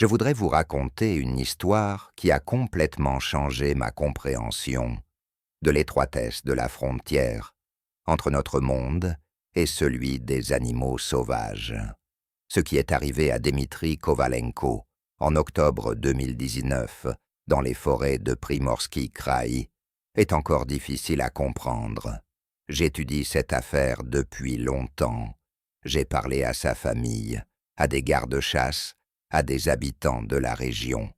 je voudrais vous raconter une histoire qui a complètement changé ma compréhension de l'étroitesse de la frontière entre notre monde et celui des animaux sauvages. Ce qui est arrivé à Dmitri Kovalenko en octobre 2019 dans les forêts de Primorsky Kraï est encore difficile à comprendre. J'étudie cette affaire depuis longtemps. J'ai parlé à sa famille, à des gardes-chasse, à des habitants de la région.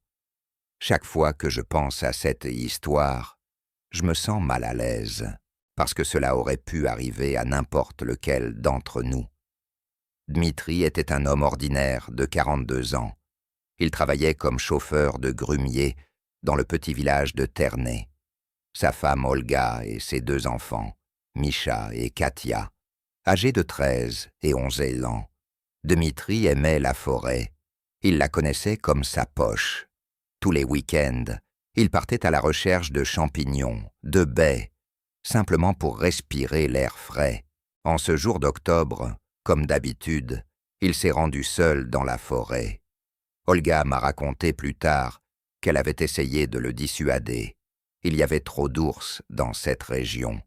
Chaque fois que je pense à cette histoire, je me sens mal à l'aise, parce que cela aurait pu arriver à n'importe lequel d'entre nous. Dmitri était un homme ordinaire de 42 ans. Il travaillait comme chauffeur de grumier dans le petit village de Ternay. Sa femme Olga et ses 2 enfants, Misha et Katia, âgés de 13 et 11 ans. Dmitri aimait la forêt. Il la connaissait comme sa poche. Tous les week-ends, il partait à la recherche de champignons, de baies, simplement pour respirer l'air frais. En ce jour d'octobre, comme d'habitude, il s'est rendu seul dans la forêt. Olga m'a raconté plus tard qu'elle avait essayé de le dissuader. Il y avait trop d'ours dans cette région.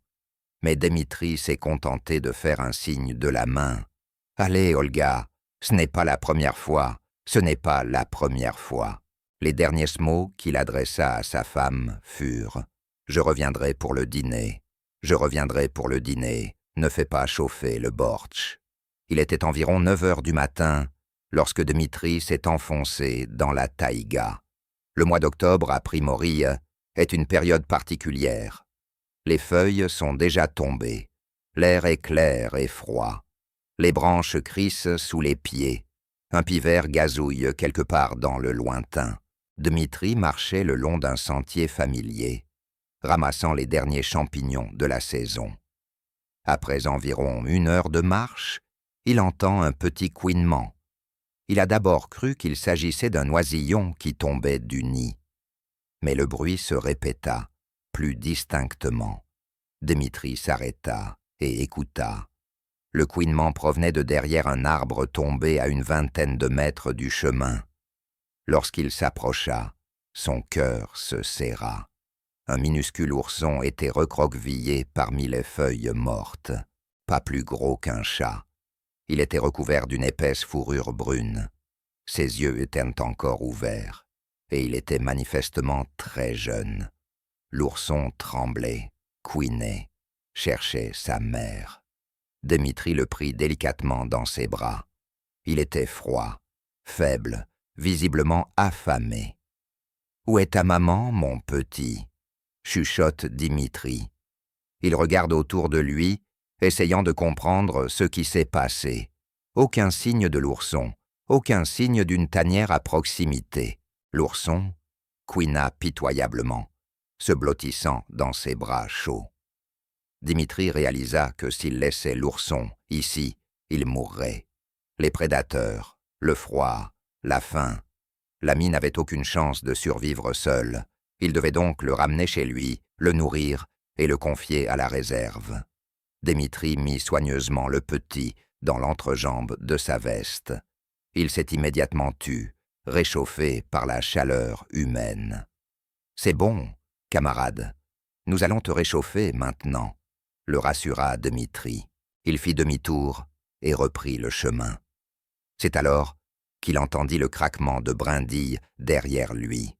Mais Dmitri s'est contenté de faire un signe de la main. « Allez, Olga, ce n'est pas la première fois, ce n'est pas la première fois. » Les derniers mots qu'il adressa à sa femme furent « Je reviendrai pour le dîner, je reviendrai pour le dîner, ne fais pas chauffer le bortsch. » Il était environ 9 heures du matin lorsque Dmitri s'est enfoncé dans la taïga. Le mois d'octobre à Primorie est une période particulière. Les feuilles sont déjà tombées, l'air est clair et froid. Les branches crissent sous les pieds. Un pivert gazouille quelque part dans le lointain. Dmitri marchait le long d'un sentier familier, ramassant les derniers champignons de la saison. Après environ 1 heure de marche, il entend un petit couinement. Il a d'abord cru qu'il s'agissait d'un oisillon qui tombait du nid. Mais le bruit se répéta, plus distinctement. Dmitri s'arrêta et écouta. Le couinement provenait de derrière un arbre tombé à une 20aine de mètres du chemin. Lorsqu'il s'approcha, son cœur se serra. Un minuscule ourson était recroquevillé parmi les feuilles mortes, pas plus gros qu'un chat. Il était recouvert d'une épaisse fourrure brune. Ses yeux étaient encore ouverts, et il était manifestement très jeune. L'ourson tremblait, couinait, cherchait sa mère. Dmitri le prit délicatement dans ses bras. Il était froid, faible, visiblement affamé. « Où est ta maman, mon petit ?» chuchote Dmitri. Il regarde autour de lui, essayant de comprendre ce qui s'est passé. Aucun signe de l'ourson, aucun signe d'une tanière à proximité. L'ourson couina pitoyablement, se blottissant dans ses bras chauds. Dmitri réalisa que s'il laissait l'ourson ici, il mourrait. Les prédateurs, le froid, la faim. L'ami n'avait aucune chance de survivre seul. Il devait donc le ramener chez lui, le nourrir et le confier à la réserve. Dmitri mit soigneusement le petit dans l'entrejambe de sa veste. Il s'est immédiatement tu, réchauffé par la chaleur humaine. « C'est bon, camarade. Nous allons te réchauffer maintenant, » le rassura Dmitri. Il fit demi-tour et reprit le chemin. C'est alors qu'il entendit le craquement de brindilles derrière lui.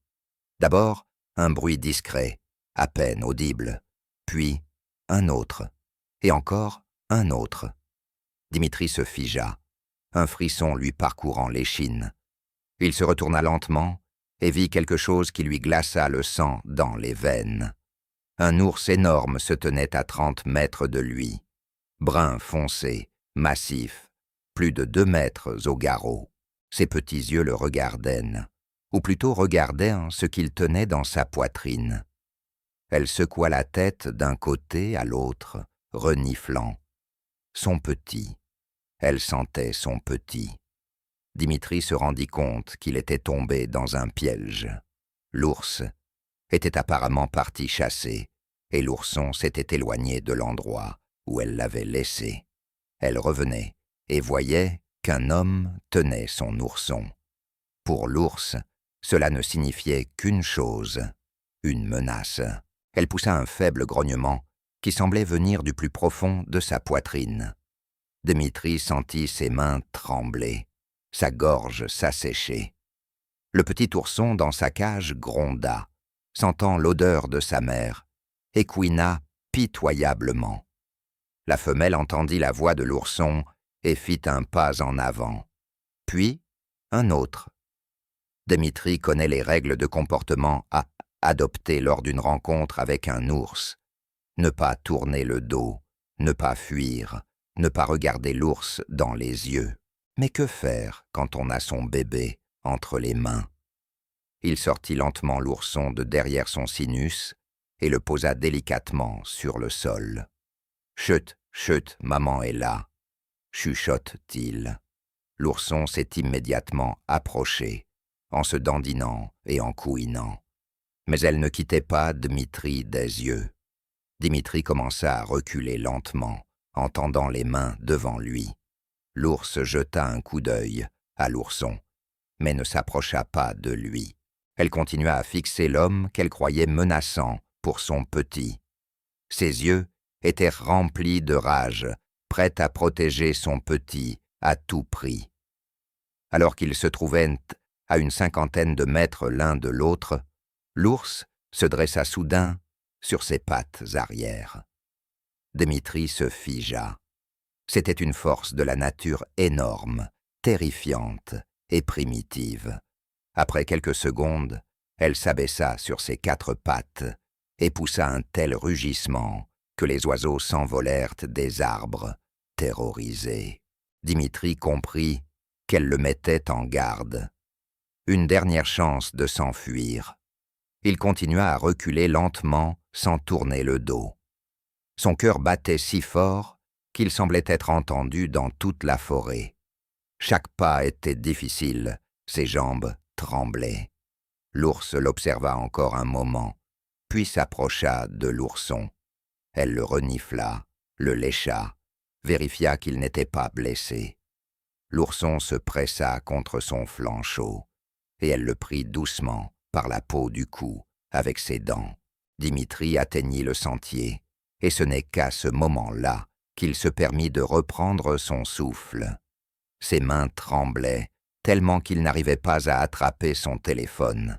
D'abord, un bruit discret, à peine audible, puis un autre, et encore un autre. Dmitri se figea, un frisson lui parcourant l'échine. Il se retourna lentement et vit quelque chose qui lui glaça le sang dans les veines. Un ours énorme se tenait à 30 mètres de lui, brun foncé, massif, plus de 2 mètres au garrot. Ses petits yeux le regardaient, ou plutôt regardaient ce qu'il tenait dans sa poitrine. Elle secoua la tête d'un côté à l'autre, reniflant. Son petit. Elle sentait son petit. Dmitri se rendit compte qu'il était tombé dans un piège. L'ours était apparemment parti chasser, et l'ourson s'était éloigné de l'endroit où elle l'avait laissé. Elle revenait et voyait qu'un homme tenait son ourson. Pour l'ours, cela ne signifiait qu'une chose, une menace. Elle poussa un faible grognement qui semblait venir du plus profond de sa poitrine. Dimitri sentit ses mains trembler, sa gorge s'assécher. Le petit ourson dans sa cage gronda, sentant l'odeur de sa mère, et couina pitoyablement. La femelle entendit la voix de l'ourson et fit un pas en avant, puis un autre. Dimitri connaît les règles de comportement à adopter lors d'une rencontre avec un ours. Ne pas tourner le dos, ne pas fuir, ne pas regarder l'ours dans les yeux. Mais que faire quand on a son bébé entre les mains? Il sortit lentement l'ourson de derrière son sinus et le posa délicatement sur le sol. « Chut, chut, maman est là !» chuchote-t-il. L'ourson s'est immédiatement approché, en se dandinant et en couinant. Mais elle ne quittait pas Dimitri des yeux. Dimitri commença à reculer lentement, en tendant les mains devant lui. L'ours jeta un coup d'œil à l'ourson, mais ne s'approcha pas de lui. Elle continua à fixer l'homme qu'elle croyait menaçant pour son petit. Ses yeux étaient remplis de rage, prête à protéger son petit à tout prix. Alors qu'ils se trouvaient à une 50aine de mètres l'un de l'autre, l'ours se dressa soudain sur ses pattes arrière. Dimitri se figea. C'était une force de la nature énorme, terrifiante et primitive. Après quelques secondes, elle s'abaissa sur ses 4 pattes et poussa un tel rugissement que les oiseaux s'envolèrent des arbres, terrorisés. Dimitri comprit qu'elle le mettait en garde. Une dernière chance de s'enfuir. Il continua à reculer lentement sans tourner le dos. Son cœur battait si fort qu'il semblait être entendu dans toute la forêt. Chaque pas était difficile, ses jambes tremblaient. L'ours l'observa encore un moment, puis s'approcha de l'ourson. Elle le renifla, le lécha, vérifia qu'il n'était pas blessé. L'ourson se pressa contre son flanc chaud, et elle le prit doucement par la peau du cou, avec ses dents. Dimitri atteignit le sentier, et ce n'est qu'à ce moment-là qu'il se permit de reprendre son souffle. Ses mains tremblaient, tellement qu'il n'arrivait pas à attraper son téléphone.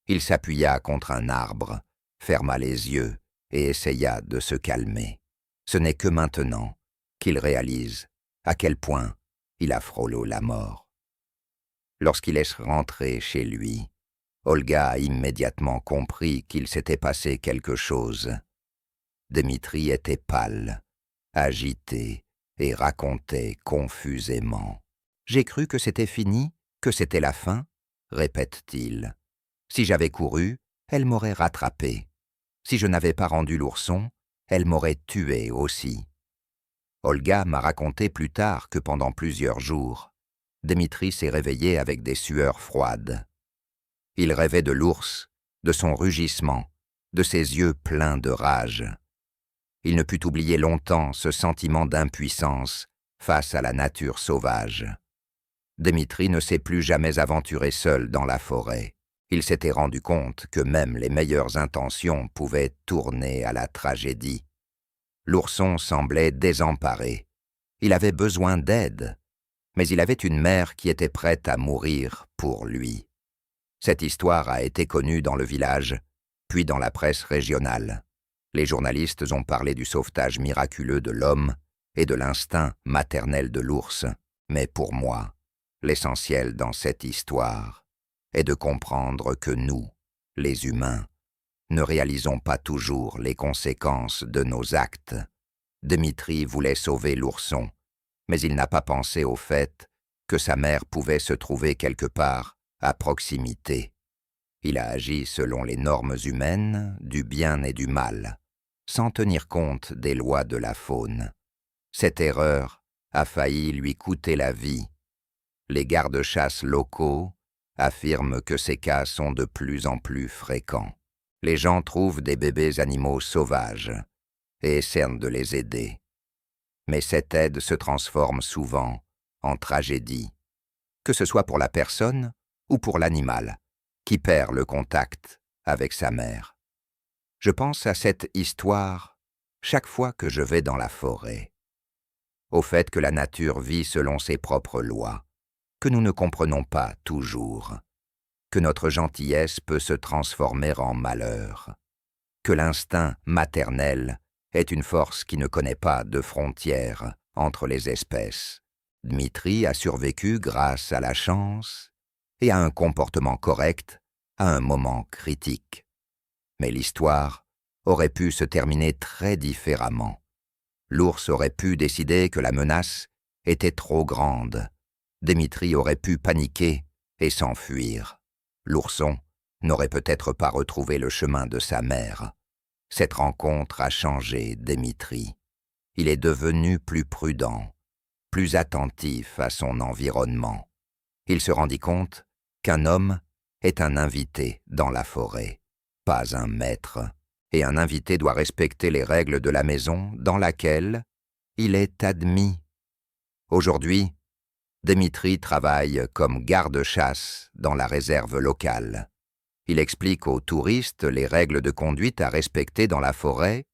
Il s'appuya contre un arbre, ferma les yeux et essaya de se calmer. Ce n'est que maintenant qu'il réalise à quel point il a frôlé la mort. Lorsqu'il est rentré chez lui, Olga a immédiatement compris qu'il s'était passé quelque chose. Dimitri était pâle, agité et racontait confusément. « J'ai cru que c'était fini, que c'était la fin, » répète-t-il. « Si j'avais couru, elle m'aurait rattrapé. Si je n'avais pas rendu l'ourson, elle m'aurait tué aussi. » Olga m'a raconté plus tard que pendant plusieurs jours, Dimitri s'est réveillé avec des sueurs froides. Il rêvait de l'ours, de son rugissement, de ses yeux pleins de rage. Il ne put oublier longtemps ce sentiment d'impuissance face à la nature sauvage. Dimitri ne s'est plus jamais aventuré seul dans la forêt. Il s'était rendu compte que même les meilleures intentions pouvaient tourner à la tragédie. L'ourson semblait désemparé. Il avait besoin d'aide, mais il avait une mère qui était prête à mourir pour lui. Cette histoire a été connue dans le village, puis dans la presse régionale. Les journalistes ont parlé du sauvetage miraculeux de l'homme et de l'instinct maternel de l'ours. Mais pour moi, l'essentiel dans cette histoire est de comprendre que nous, les humains, ne réalisons pas toujours les conséquences de nos actes. Dimitri voulait sauver l'ourson, mais il n'a pas pensé au fait que sa mère pouvait se trouver quelque part à proximité. Il a agi selon les normes humaines du bien et du mal, sans tenir compte des lois de la faune. Cette erreur a failli lui coûter la vie. Les gardes-chasse locaux affirment que ces cas sont de plus en plus fréquents. Les gens trouvent des bébés animaux sauvages et essaient de les aider. Mais cette aide se transforme souvent en tragédie, que ce soit pour la personne ou pour l'animal, qui perd le contact avec sa mère. Je pense à cette histoire chaque fois que je vais dans la forêt, au fait que la nature vit selon ses propres lois, que nous ne comprenons pas toujours, que notre gentillesse peut se transformer en malheur, que l'instinct maternel est une force qui ne connaît pas de frontières entre les espèces. Dmitri a survécu grâce à la chance et à un comportement correct à un moment critique. Mais l'histoire aurait pu se terminer très différemment. L'ours aurait pu décider que la menace était trop grande. Dmitri aurait pu paniquer et s'enfuir. L'ourson n'aurait peut-être pas retrouvé le chemin de sa mère. Cette rencontre a changé Dmitri. Il est devenu plus prudent, plus attentif à son environnement. Il se rendit compte qu'un homme est un invité dans la forêt, pas un maître, et un invité doit respecter les règles de la maison dans laquelle il est admis. Aujourd'hui, Dmitri travaille comme garde-chasse dans la réserve locale. Il explique aux touristes les règles de conduite à respecter dans la forêt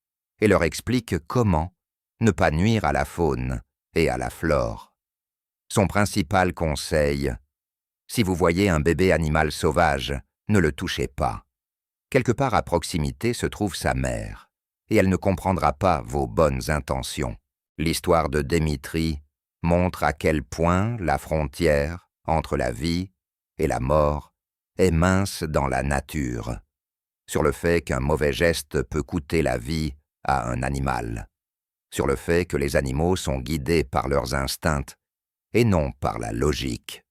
et leur explique comment ne pas nuire à la faune et à la flore. Son principal conseil: si vous voyez un bébé animal sauvage, ne le touchez pas. Quelque part à proximité se trouve sa mère, et elle ne comprendra pas vos bonnes intentions. L'histoire de Dmitri montre à quel point la frontière entre la vie et la mort est mince dans la nature, sur le fait qu'un mauvais geste peut coûter la vie à un animal, sur le fait que les animaux sont guidés par leurs instincts et non par la logique,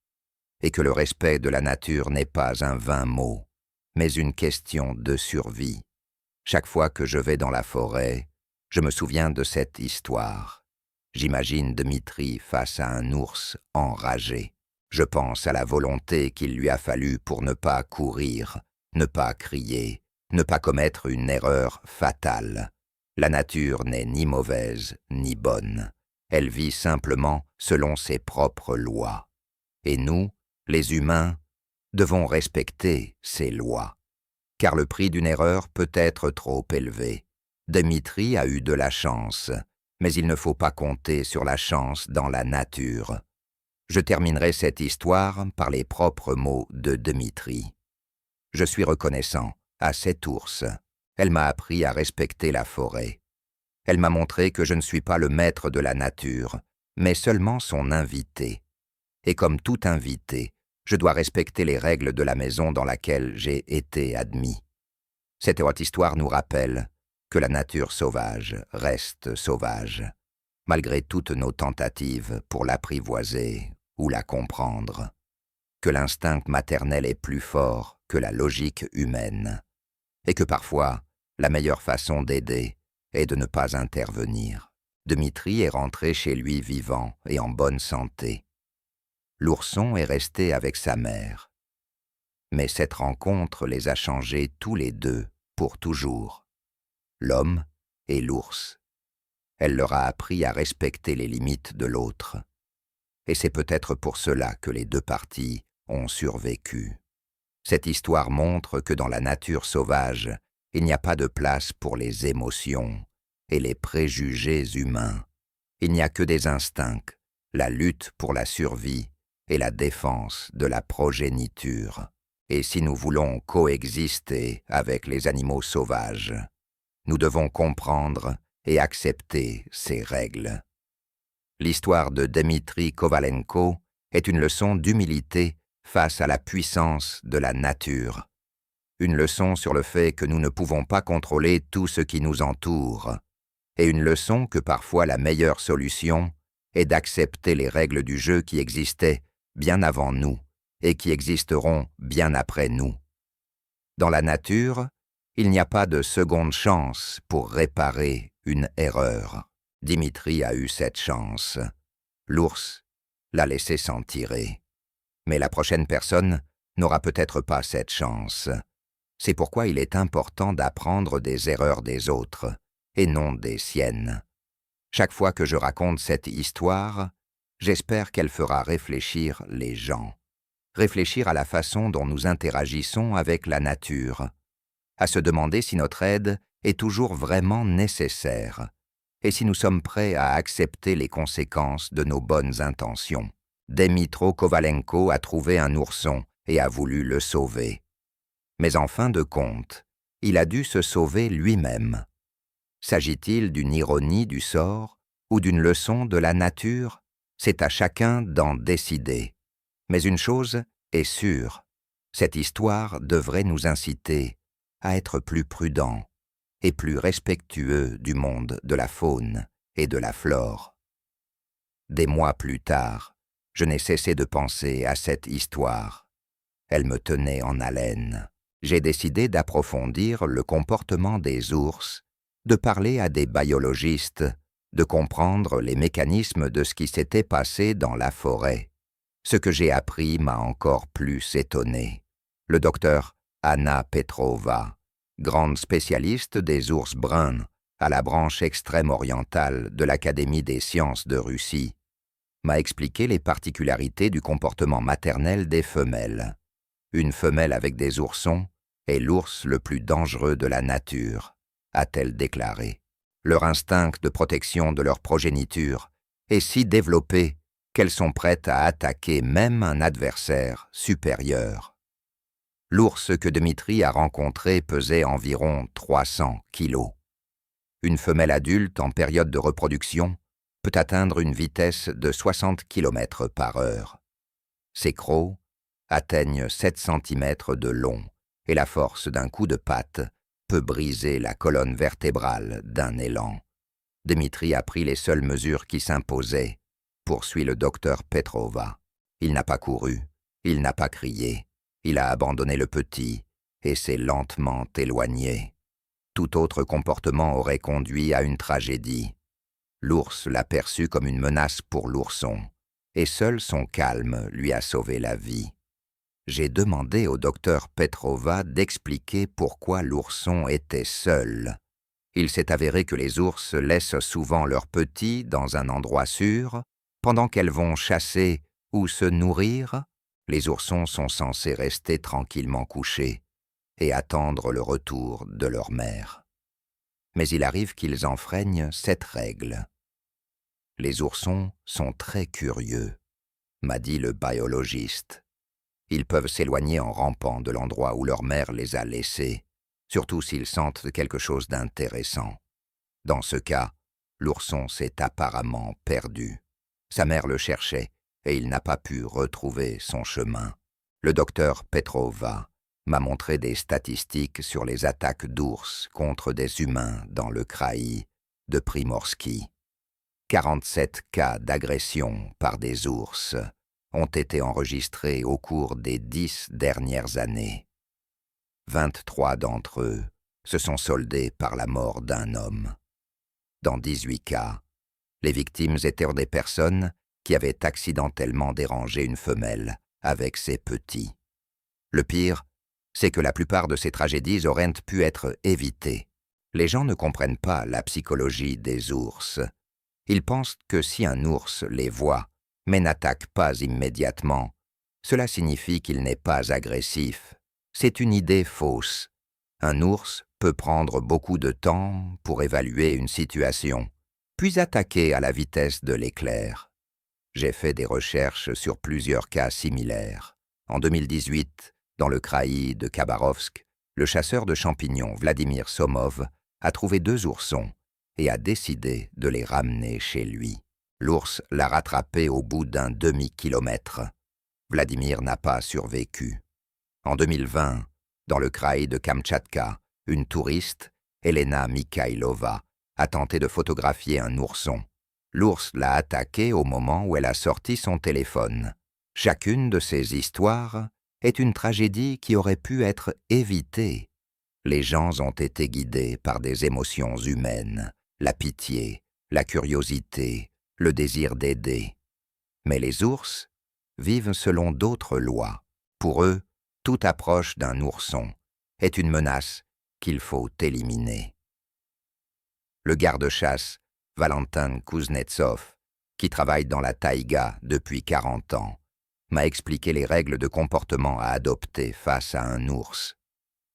et que le respect de la nature n'est pas un vain mot, mais une question de survie. Chaque fois que je vais dans la forêt, je me souviens de cette histoire. J'imagine Dmitri face à un ours enragé. Je pense à la volonté qu'il lui a fallu pour ne pas courir, ne pas crier, ne pas commettre une erreur fatale. La nature n'est ni mauvaise ni bonne. Elle vit simplement selon ses propres lois. Et nous, les humains, devons respecter ces lois. Car le prix d'une erreur peut être trop élevé. Dmitri a eu de la chance, mais il ne faut pas compter sur la chance dans la nature. Je terminerai cette histoire par les propres mots de Dmitri. Je suis reconnaissant à cet ours. Elle m'a appris à respecter la forêt. Elle m'a montré que je ne suis pas le maître de la nature, mais seulement son invité. Et comme tout invité, je dois respecter les règles de la maison dans laquelle j'ai été admis. Cette haute histoire nous rappelle que la nature sauvage reste sauvage, malgré toutes nos tentatives pour l'apprivoiser ou la comprendre, que l'instinct maternel est plus fort que la logique humaine, et que parfois, la meilleure façon d'aider est de ne pas intervenir. Dmitri est rentré chez lui vivant et en bonne santé. L'ourson est resté avec sa mère. Mais cette rencontre les a changés tous les deux pour toujours, l'homme et l'ours. Elle leur a appris à respecter les limites de l'autre. Et c'est peut-être pour cela que les deux parties ont survécu. Cette histoire montre que dans la nature sauvage, il n'y a pas de place pour les émotions et les préjugés humains. Il n'y a que des instincts, la lutte pour la survie et la défense de la progéniture. Et si nous voulons coexister avec les animaux sauvages, nous devons comprendre et accepter ces règles. L'histoire de Dmitri Kovalenko est une leçon d'humilité face à la puissance de la nature. Une leçon sur le fait que nous ne pouvons pas contrôler tout ce qui nous entoure, et une leçon que parfois la meilleure solution est d'accepter les règles du jeu qui existaient bien avant nous et qui existeront bien après nous. Dans la nature, il n'y a pas de seconde chance pour réparer une erreur. Dmitri a eu cette chance. L'ours l'a laissé s'en tirer. Mais la prochaine personne n'aura peut-être pas cette chance. C'est pourquoi il est important d'apprendre des erreurs des autres, et non des siennes. Chaque fois que je raconte cette histoire, j'espère qu'elle fera réfléchir les gens. réfléchir à la façon dont nous interagissons avec la nature, à se demander si notre aide est toujours vraiment nécessaire et si nous sommes prêts à accepter les conséquences de nos bonnes intentions. Dmytro Kovalenko a trouvé un ourson et a voulu le sauver. Mais en fin de compte, il a dû se sauver lui-même. S'agit-il d'une ironie du sort ou d'une leçon de la nature? C'est à chacun d'en décider. Mais une chose est sûre, cette histoire devrait nous inciter à être plus prudents et plus respectueux du monde de la faune et de la flore. Des mois plus tard, je n'ai cessé de penser à cette histoire. Elle me tenait en haleine. J'ai décidé d'approfondir le comportement des ours, de parler à des biologistes, de comprendre les mécanismes de ce qui s'était passé dans la forêt. Ce que j'ai appris m'a encore plus étonné. Le docteur Anna Petrova, grande spécialiste des ours bruns à la branche extrême-orientale de l'Académie des sciences de Russie, m'a expliqué les particularités du comportement maternel des femelles. Une femelle avec des oursons est l'ours le plus dangereux de la nature, a-t-elle déclaré. Leur instinct de protection de leur progéniture est si développé qu'elles sont prêtes à attaquer même un adversaire supérieur. L'ours que Dmitri a rencontré pesait environ 300 kilos. Une femelle adulte en période de reproduction peut atteindre une vitesse de 60 km par heure. Ses crocs atteignent 7 cm de long et la force d'un coup de patte peut briser la colonne vertébrale d'un élan. Dmitri a pris les seules mesures qui s'imposaient, poursuit le docteur Petrova. Il n'a pas couru, il n'a pas crié, il a abandonné le petit et s'est lentement éloigné. Tout autre comportement aurait conduit à une tragédie. L'ours l'a perçu comme une menace pour l'ourson, et seul son calme lui a sauvé la vie. J'ai demandé au docteur Petrova d'expliquer pourquoi l'ourson était seul. Il s'est avéré que les ours laissent souvent leurs petits dans un endroit sûr, pendant qu'elles vont chasser ou se nourrir. Les oursons sont censés rester tranquillement couchés et attendre le retour de leur mère. Mais il arrive qu'ils enfreignent cette règle. Les oursons sont très curieux, m'a dit le biologiste. Ils peuvent s'éloigner en rampant de l'endroit où leur mère les a laissés, surtout s'ils sentent quelque chose d'intéressant. Dans ce cas, l'ourson s'est apparemment perdu. Sa mère le cherchait et il n'a pas pu retrouver son chemin. Le docteur Petrova m'a montré des statistiques sur les attaques d'ours contre des humains dans le kraï de Primorsky. 47 cas d'agression par des ours ont été enregistrés au cours des 10 dernières années. 23 d'entre eux se sont soldés par la mort d'un homme. Dans 18 cas, les victimes étaient des personnes qui avaient accidentellement dérangé une femelle avec ses petits. Le pire, c'est que la plupart de ces tragédies auraient pu être évitées. Les gens ne comprennent pas la psychologie des ours. Ils pensent que si un ours les voit, mais n'attaque pas immédiatement, cela signifie qu'il n'est pas agressif. C'est une idée fausse. Un ours peut prendre beaucoup de temps pour évaluer une situation, puis attaquer à la vitesse de l'éclair. J'ai fait des recherches sur plusieurs cas similaires. En 2018, dans le kraï de Khabarovsk, le chasseur de champignons Vladimir Somov a trouvé 2 oursons et a décidé de les ramener chez lui. L'ours l'a rattrapé au bout d'un demi-kilomètre. Vladimir n'a pas survécu. En 2020, dans le kraï de Kamtchatka, une touriste, Elena Mikhailova, a tenté de photographier un ourson. L'ours l'a attaqué au moment où elle a sorti son téléphone. Chacune de ces histoires est une tragédie qui aurait pu être évitée. Les gens ont été guidés par des émotions humaines, la pitié, la curiosité, le désir d'aider. Mais les ours vivent selon d'autres lois. Pour eux, toute approche d'un ourson est une menace qu'il faut éliminer. Le garde-chasse Valentin Kuznetsov, qui travaille dans la taïga depuis 40 ans, m'a expliqué les règles de comportement à adopter face à un ours.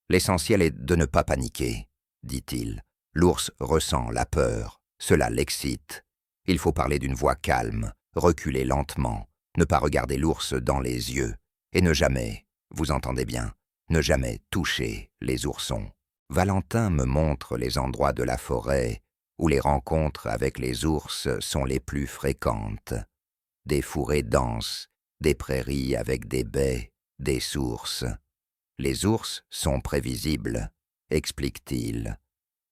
L'essentiel est de ne pas paniquer, dit-il. L'ours ressent la peur, cela l'excite. Il faut parler d'une voix calme, reculer lentement, ne pas regarder l'ours dans les yeux, et ne jamais, vous entendez bien, ne jamais toucher les oursons. Valentin me montre les endroits de la forêt où les rencontres avec les ours sont les plus fréquentes. Des fourrés denses, des prairies avec des baies, des sources. Les ours sont prévisibles, explique-t-il.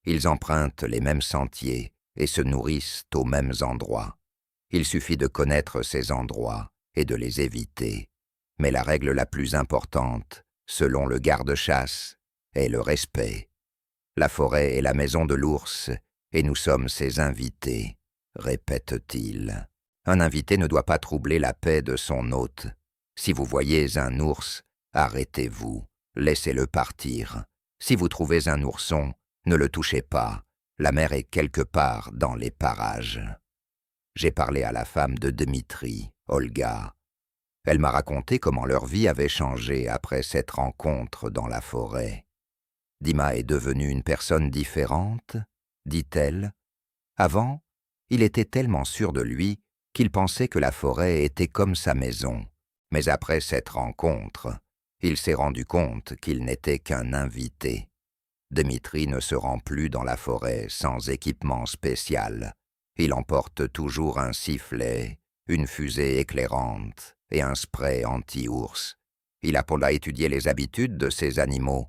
Ils empruntent les mêmes sentiers et se nourrissent aux mêmes endroits. Il suffit de connaître ces endroits et de les éviter. Mais la règle la plus importante, selon le garde-chasse, est le respect. La forêt est la maison de l'ours et nous sommes ses invités, répète-t-il. Un invité ne doit pas troubler la paix de son hôte. Si vous voyez un ours, arrêtez-vous, laissez-le partir. Si vous trouvez un ourson, ne le touchez pas. La mère est quelque part dans les parages. J'ai parlé à la femme de Dmitri, Olga. Elle m'a raconté comment leur vie avait changé après cette rencontre dans la forêt. Dima est devenu une personne différente, dit-elle. Avant, il était tellement sûr de lui qu'il pensait que la forêt était comme sa maison. Mais après cette rencontre, il s'est rendu compte qu'il n'était qu'un invité. Dmitri ne se rend plus dans la forêt sans équipement spécial. Il emporte toujours un sifflet, une fusée éclairante et un spray anti-ours. Il a étudié les habitudes de ces animaux,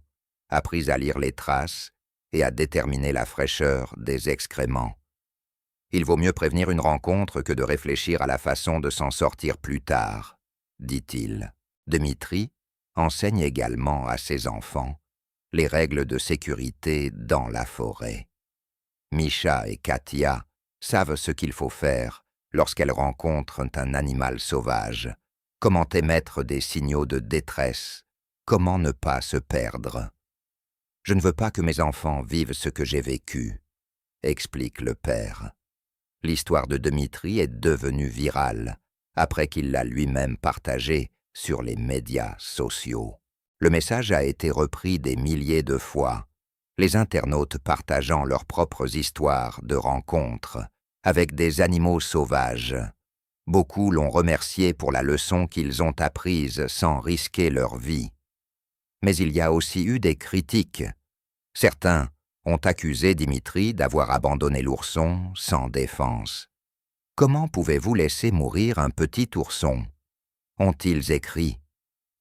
appris à lire les traces et à déterminer la fraîcheur des excréments. Il vaut mieux prévenir une rencontre que de réfléchir à la façon de s'en sortir plus tard, dit-il. Dmitri enseigne également à ses enfants les règles de sécurité dans la forêt. Misha et Katia savent ce qu'il faut faire lorsqu'elles rencontrent un animal sauvage, comment émettre des signaux de détresse, comment ne pas se perdre. Je ne veux pas que mes enfants vivent ce que j'ai vécu, explique le père. L'histoire de Dmitri est devenue virale après qu'il l'a lui-même partagée sur les médias sociaux. Le message a été repris des milliers de fois, les internautes partageant leurs propres histoires de rencontres avec des animaux sauvages. Beaucoup l'ont remercié pour la leçon qu'ils ont apprise sans risquer leur vie. Mais il y a aussi eu des critiques. Certains ont accusé Dmitri d'avoir abandonné l'ourson sans défense. « Comment pouvez-vous laisser mourir un petit ourson ?» ont-ils écrit.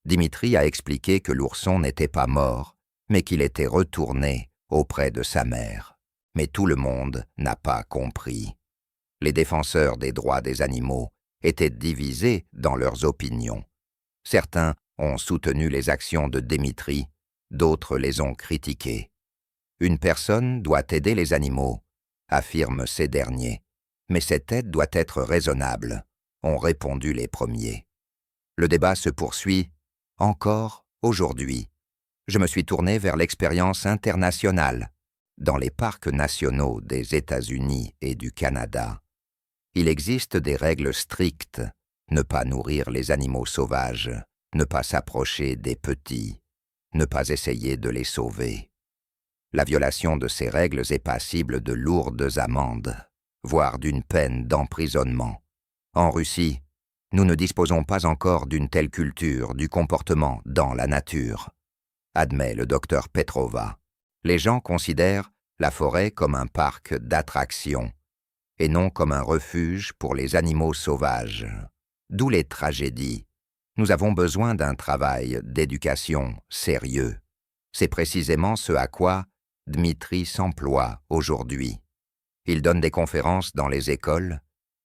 Dmitri a expliqué que l'ourson n'était pas mort, mais qu'il était retourné auprès de sa mère. Mais tout le monde n'a pas compris. Les défenseurs des droits des animaux étaient divisés dans leurs opinions. Certains ont soutenu les actions de Dmitri, d'autres les ont critiquées. Une personne doit aider les animaux, affirment ces derniers. Mais cette aide doit être raisonnable, ont répondu les premiers. Le débat se poursuit encore aujourd'hui. Je me suis tourné vers l'expérience internationale. Dans les parcs nationaux des États-Unis et du Canada, il existe des règles strictes. Ne pas nourrir les animaux sauvages, ne pas s'approcher des petits, ne pas essayer de les sauver. La violation de ces règles est passible de lourdes amendes, voire d'une peine d'emprisonnement. En Russie, nous ne disposons pas encore d'une telle culture du comportement dans la nature, admet le docteur Petrova. Les gens considèrent la forêt comme un parc d'attractions et non comme un refuge pour les animaux sauvages. D'où les tragédies. Nous avons besoin d'un travail d'éducation sérieux. C'est précisément ce à quoi Dmitri s'emploie aujourd'hui. Il donne des conférences dans les écoles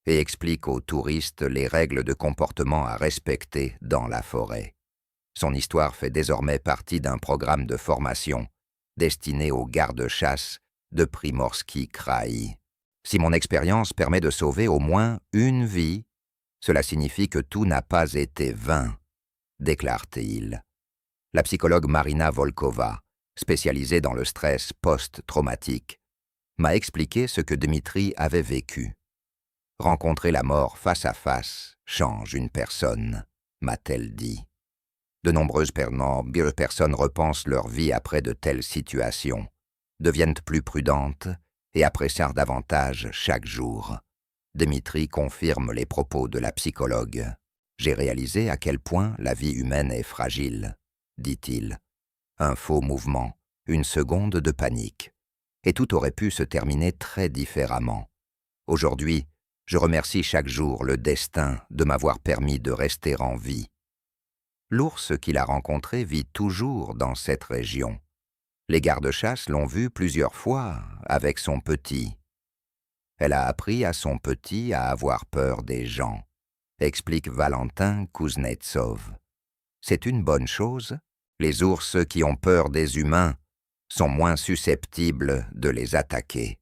et explique aux touristes les règles de comportement à respecter dans la forêt. Son histoire fait désormais partie d'un programme de formation destiné aux gardes-chasse de Primorsky Kraï. Si mon expérience permet de sauver au moins une vie, cela signifie que tout n'a pas été vain, déclare-t-il. La psychologue Marina Volkova, spécialisée dans le stress post-traumatique, m'a expliqué ce que Dmitri avait vécu. Rencontrer la mort face à face change une personne. m'a-t-elle dit. De nombreuses personnes repensent leur vie après de telles situations, deviennent plus prudentes et apprécient davantage chaque jour. Dimitri confirme les propos de la psychologue. J'ai réalisé à quel point la vie humaine est fragile, dit-il. Un faux mouvement, une seconde de panique. Et tout aurait pu se terminer très différemment. Aujourd'hui, je remercie chaque jour le destin de m'avoir permis de rester en vie. L'ours qu'il a rencontré vit toujours dans cette région. Les gardes-chasse l'ont vu plusieurs fois avec son petit. Elle a appris à son petit à avoir peur des gens, explique Valentin Kuznetsov. C'est une bonne chose. Les ours qui ont peur des humains sont moins susceptibles de les attaquer.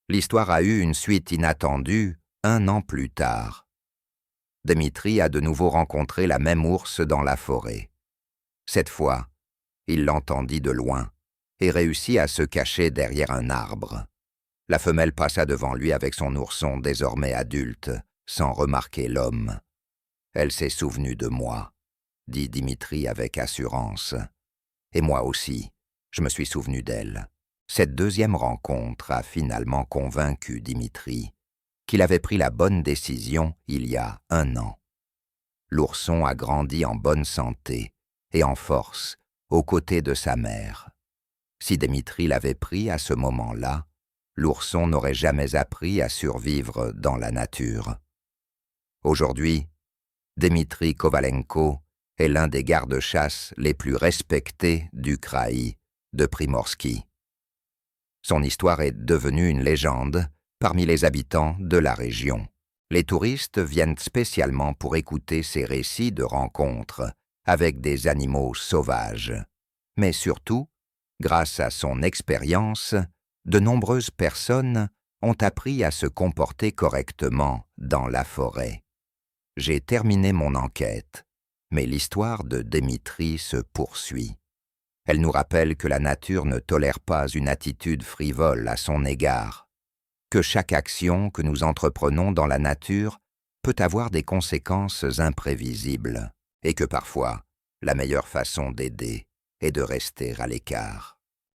L'histoire a eu une suite inattendue 1 an plus tard. Dimitri a de nouveau rencontré la même ours dans la forêt. Cette fois, il l'entendit de loin et réussit à se cacher derrière un arbre. La femelle passa devant lui avec son ourson désormais adulte, sans remarquer l'homme. « Elle s'est souvenue de moi », dit Dimitri avec assurance. « Et moi aussi, je me suis souvenu d'elle. » Cette deuxième rencontre a finalement convaincu Dimitri qu'il avait pris la bonne décision il y a 1 an. L'ourson a grandi en bonne santé et en force aux côtés de sa mère. Si Dimitri l'avait pris à ce moment-là, l'ourson n'aurait jamais appris à survivre dans la nature. Aujourd'hui, Dimitri Kovalenko est l'un des gardes-chasse les plus respectés du kraï de Primorsky. Son histoire est devenue une légende parmi les habitants de la région. Les touristes viennent spécialement pour écouter ses récits de rencontres avec des animaux sauvages. Mais surtout, grâce à son expérience, de nombreuses personnes ont appris à se comporter correctement dans la forêt. J'ai terminé mon enquête, mais l'histoire de Dimitri se poursuit. Elle nous rappelle que la nature ne tolère pas une attitude frivole à son égard, que chaque action que nous entreprenons dans la nature peut avoir des conséquences imprévisibles, et que parfois, la meilleure façon d'aider est de rester à l'écart.